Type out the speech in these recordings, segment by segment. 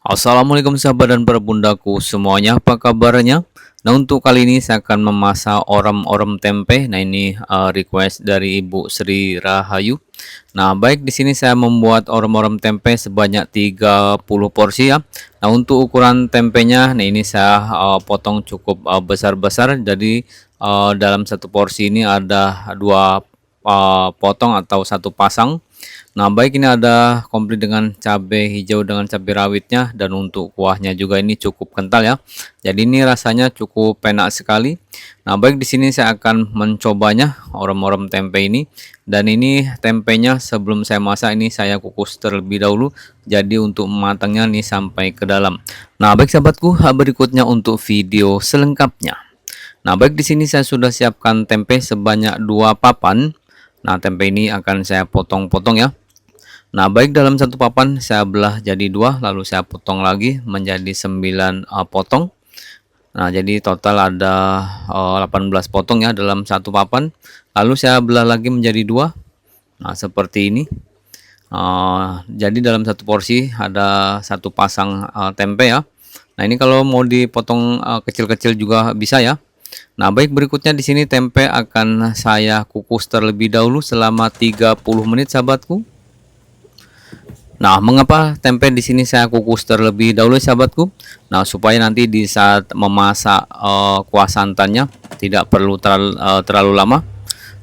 Assalamualaikum sahabat dan para bundaku semuanya, apa kabarnya? Nah, untuk kali ini saya akan memasak orem-orem tempe. Nah, ini request dari Ibu Sri Rahayu. Nah, baik, di sini saya membuat orem-orem tempe sebanyak 30 porsi ya. Nah, untuk ukuran tempenya, nah ini saya potong cukup besar-besar. Jadi dalam satu porsi ini ada dua potong atau satu pasang. Nah, baik, ini ada komplit dengan cabai hijau dengan cabai rawitnya, dan untuk kuahnya juga ini cukup kental ya. Jadi ini rasanya cukup enak sekali. Nah, baik, di sini saya akan mencobanya orem-orem tempe ini, dan ini tempenya sebelum saya masak ini saya kukus terlebih dahulu. Jadi untuk matangnya nih sampai ke dalam. Nah, baik sahabatku, berikutnya untuk video selengkapnya. Nah, baik, di sini saya sudah siapkan tempe sebanyak 2 papan. Nah, tempe ini akan saya potong-potong ya. Nah, baik, dalam satu papan saya belah jadi dua, lalu saya potong lagi menjadi 9 potong. Nah, jadi total ada 18 potong ya dalam satu papan. Lalu saya belah lagi menjadi dua. Nah, seperti ini. Jadi dalam satu porsi ada satu pasang tempe ya. Nah, ini kalau mau dipotong kecil-kecil juga bisa ya. Nah, baik, berikutnya di sini tempe akan saya kukus terlebih dahulu selama 30 menit sahabatku. Nah, mengapa tempe di sini saya kukus terlebih dahulu sahabatku? Nah, supaya nanti di saat memasak kuah santannya tidak perlu terlalu lama.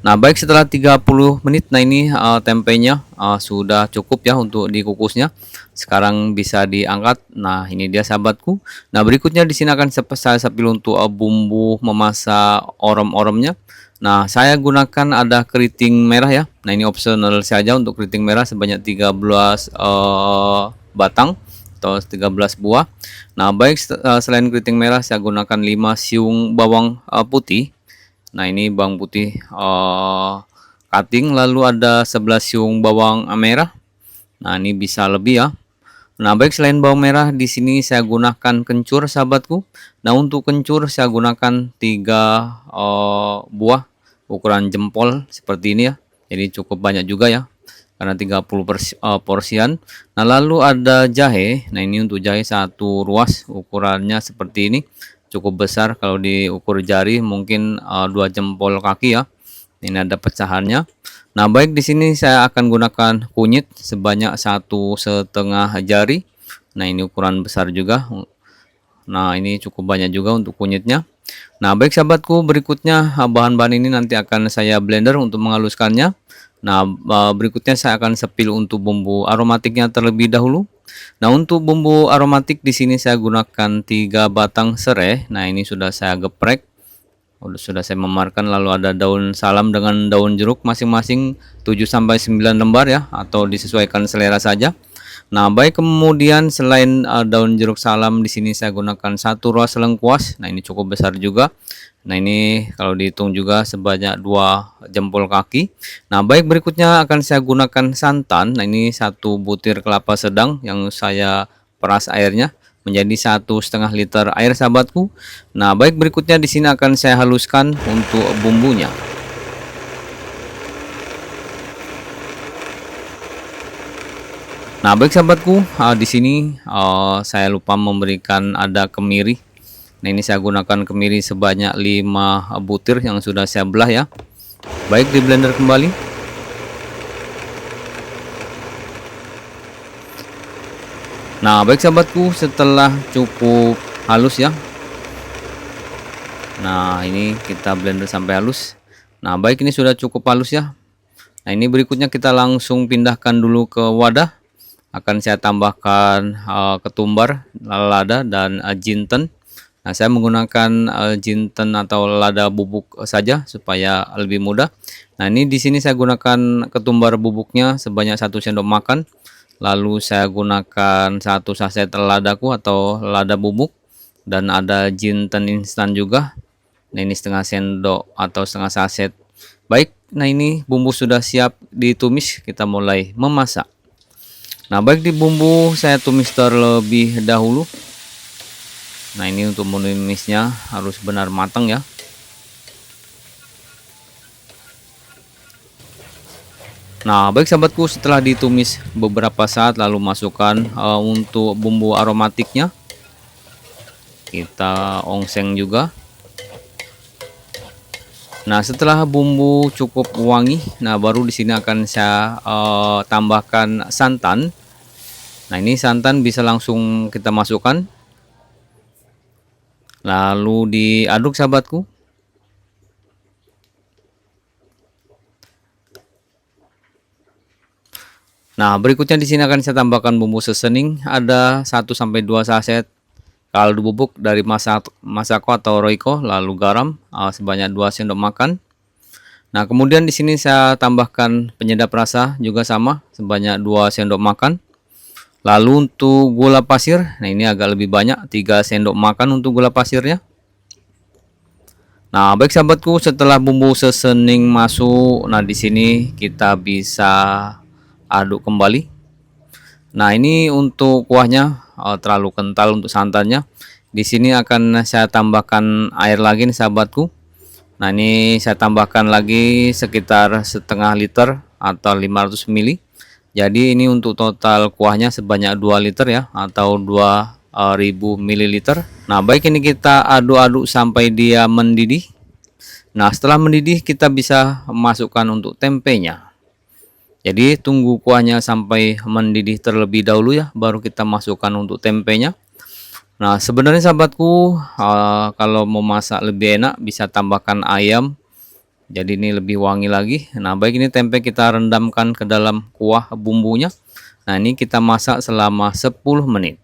Nah, baik, setelah 30 menit, nah ini tempenya sudah cukup ya untuk dikukusnya. Sekarang bisa diangkat. Nah, ini dia sahabatku. Nah, berikutnya di sini akan saya sambil untuk bumbu memasak orem-oremnya. Nah, saya gunakan ada keriting merah ya. Nah, ini optional saja untuk keriting merah sebanyak 13 batang atau 13 buah. Nah, baik, selain keriting merah saya gunakan 5 siung bawang putih. Nah, ini bawang putih cutting, lalu ada 11 siung bawang merah. Nah, ini bisa lebih ya. Nah, baik, selain bawang merah di sini saya gunakan kencur sahabatku. Nah, untuk kencur saya gunakan 3 buah ukuran jempol seperti ini ya. Jadi cukup banyak juga ya, karena 30 porsian. Nah, lalu ada jahe. Nah, ini untuk jahe satu ruas, ukurannya seperti ini. Cukup besar, kalau diukur jari mungkin 2 jempol kaki ya. Ini ada pecahannya. Nah, baik, di sini saya akan gunakan kunyit sebanyak 1,5 jari. Nah, ini ukuran besar juga. Nah, ini cukup banyak juga untuk kunyitnya. Nah, baik sahabatku, berikutnya bahan-bahan ini nanti akan saya blender untuk menghaluskannya. Nah, berikutnya saya akan sepil untuk bumbu aromatiknya terlebih dahulu. Nah, untuk bumbu aromatik di sini saya gunakan 3 batang serai. Nah, ini sudah saya geprek. Sudah saya memarkan, lalu ada daun salam dengan daun jeruk masing-masing 7 sampai 9 lembar ya, atau disesuaikan selera saja. Nah, baik, kemudian selain daun jeruk salam di sini saya gunakan satu ruas lengkuas. Nah, ini cukup besar juga. Nah, ini kalau dihitung juga sebanyak 2 jempol kaki. Nah, baik, berikutnya akan saya gunakan santan. Nah, ini 1 butir kelapa sedang yang saya peras airnya menjadi 1,5 liter air sahabatku. Nah, baik, berikutnya di sini akan saya haluskan untuk bumbunya. Nah, baik sahabatku, di sini saya lupa memberikan ada kemiri. Nah, ini saya gunakan kemiri sebanyak 5 butir yang sudah saya belah ya. Baik, di blender kembali. Nah, baik sahabatku, setelah cukup halus ya. Nah, ini kita blender sampai halus. Nah, baik, ini sudah cukup halus ya. Nah, ini berikutnya kita langsung pindahkan dulu ke wadah. Akan saya tambahkan ketumbar, lada, dan jinten. Nah, saya menggunakan jinten atau lada bubuk saja supaya lebih mudah. Nah, ini di sini saya gunakan ketumbar bubuknya sebanyak 1 sendok makan. Lalu saya gunakan 1 saset ladaku atau lada bubuk, dan ada jinten instan juga. Nah, ini setengah sendok atau setengah saset. Baik, nah ini bumbu sudah siap ditumis, kita mulai memasak. Nah, baik, di bumbu saya tumis terlebih dahulu. Nah, ini untuk menumisnya harus benar matang ya. Nah, baik sahabatku, setelah ditumis beberapa saat lalu masukkan untuk bumbu aromatiknya. Kita ongseng juga. Nah, setelah bumbu cukup wangi, nah baru di sini akan saya tambahkan santan. Nah, ini santan bisa langsung kita masukkan. Lalu diaduk sahabatku. Nah, berikutnya di sini akan saya tambahkan bumbu seasoning ada 1 sampai 2 saset kaldu bubuk dari Masako atau Royco, lalu garam sebanyak 2 sendok makan. Nah, kemudian di sini saya tambahkan penyedap rasa juga sama sebanyak 2 sendok makan. Lalu untuk gula pasir, nah ini agak lebih banyak 3 sendok makan untuk gula pasirnya. Nah, baik sahabatku, setelah bumbu seasoning masuk, nah di sini kita bisa aduk kembali. Nah, ini untuk kuahnya terlalu kental untuk santannya. Di sini akan saya tambahkan air lagi nih sahabatku. Nah, ini saya tambahkan lagi sekitar setengah liter atau 500 ml. Jadi ini untuk total kuahnya sebanyak 2 liter ya, atau 2000 ml. Nah, baik, ini kita aduk-aduk sampai dia mendidih. Nah, setelah mendidih kita bisa masukkan untuk tempenya. Jadi tunggu kuahnya sampai mendidih terlebih dahulu ya, baru kita masukkan untuk tempenya. Nah, sebenarnya sahabatku, kalau mau masak lebih enak bisa tambahkan ayam. Jadi ini lebih wangi lagi. Nah, baik, ini tempe kita rendamkan ke dalam kuah bumbunya. Nah, ini kita masak selama 10 menit.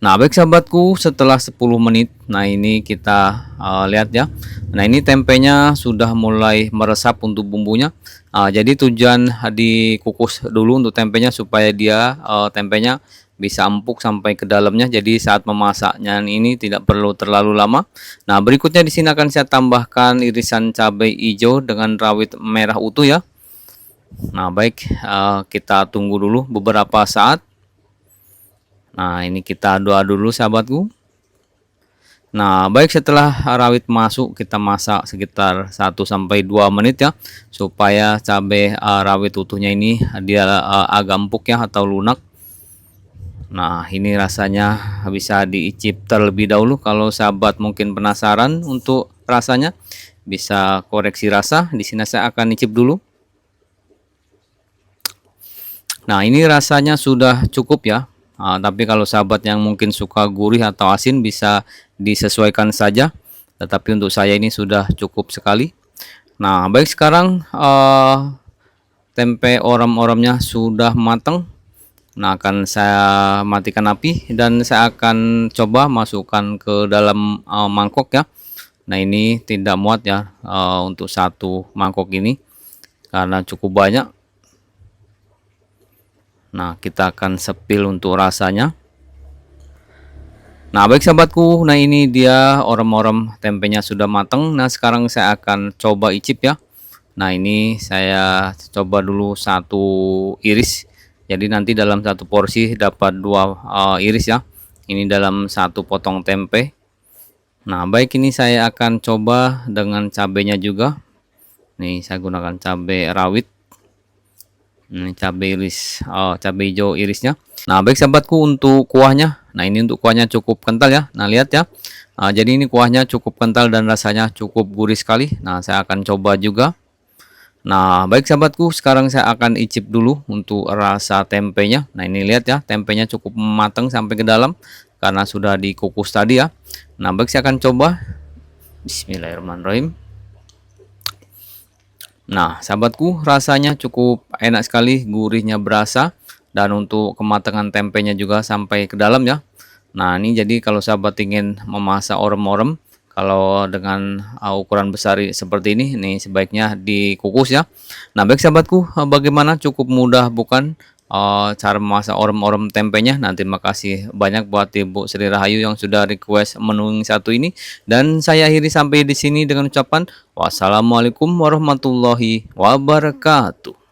Nah, baik sahabatku, setelah 10 menit, nah ini kita lihat ya. Nah, ini tempenya sudah mulai meresap untuk bumbunya. Jadi tujuan dikukus dulu untuk tempenya supaya dia tempenya bisa empuk sampai ke dalamnya. Jadi saat memasaknya ini tidak perlu terlalu lama. Nah, berikutnya di sini akan saya tambahkan irisan cabai hijau dengan rawit merah utuh ya. Nah, baik, kita tunggu dulu beberapa saat. Nah, ini kita aduk-aduk dulu sahabatku. Nah, baik, setelah rawit masuk kita masak sekitar 1 sampai 2 menit ya, supaya cabai rawit utuhnya ini dia agak empuk ya atau lunak. Nah, ini rasanya bisa diicip terlebih dahulu. Kalau sahabat mungkin penasaran untuk rasanya, bisa koreksi rasa. Di sini saya akan icip dulu. Nah, ini rasanya sudah cukup ya. Tapi kalau sahabat yang mungkin suka gurih atau asin bisa disesuaikan saja. Tetapi untuk saya ini sudah cukup sekali. Nah, baik, sekarang tempe orem-oremnya sudah matang. Nah, akan saya matikan api dan saya akan coba masukkan ke dalam mangkok ya. Nah, ini tidak muat ya untuk satu mangkok ini karena cukup banyak. Nah, kita akan sepil untuk rasanya. Nah, baik sahabatku, nah ini dia orem-orem tempenya sudah matang. Nah, sekarang saya akan coba icip ya. Nah, ini saya coba dulu satu iris. Jadi nanti dalam satu porsi dapat 2 iris ya. Ini dalam satu potong tempe. Nah, baik, ini saya akan coba dengan cabenya juga. Nih, saya gunakan cabai rawit. Ini cabai iris, cabai hijau irisnya. Nah, baik sahabatku, untuk kuahnya. Nah, ini untuk kuahnya cukup kental ya. Nah, lihat ya. Jadi ini kuahnya cukup kental dan rasanya cukup gurih sekali. Nah, saya akan coba juga. Nah, baik sahabatku, sekarang saya akan icip dulu untuk rasa tempenya. Nah, ini lihat ya, tempenya cukup matang sampai ke dalam karena sudah dikukus tadi ya. Nah, baik, saya akan coba. Bismillahirrahmanirrahim. Nah, sahabatku, rasanya cukup enak sekali, gurihnya berasa, dan untuk kematangan tempenya juga sampai ke dalam ya. Nah, ini jadi kalau sahabat ingin memasak orem-orem, kalau dengan ukuran besar seperti ini sebaiknya dikukus ya. Nah, baik sahabatku, bagaimana, cukup mudah bukan cara memasak orem-orem tempenya? Nah, terima kasih banyak buat Ibu Sri Rahayu yang sudah request menu yang satu ini. Dan saya akhiri sampai di sini dengan ucapan wassalamualaikum warahmatullahi wabarakatuh.